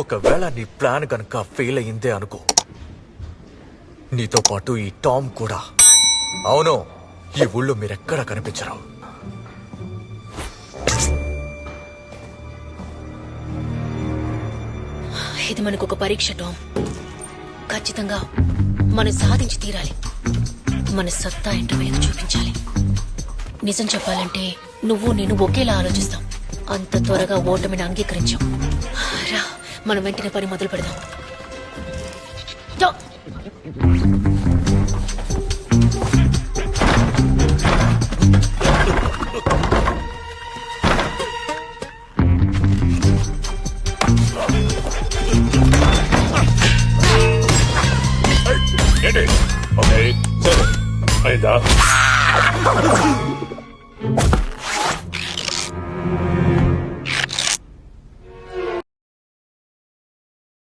ఒకవేళ నీ ప్లాన్ కనుక ఫెయిల్ అయిందే అనుకో, నీతో పాటు ఈ టామ్ కూడా. అవును, ఈ ఊళ్ళో మీరెక్కడా కనిపించరు. ఇది మనకు ఒక పరీక్ష టామ్. ఖచ్చితంగా మనం సాధించి తీరాలి. మన సత్తా ఏంటో మీద చూపించాలి. నిజం చెప్పాలంటే నువ్వు నేను ఒకేలా ఆలోచిస్తాం. అంత త్వరగా ఓటమిని అంగీకరించాం. రా, మనం వెంటనే పని మొదలు పెడదాం. టామ్! ఏంటి? ఓకే సరే అయిందా?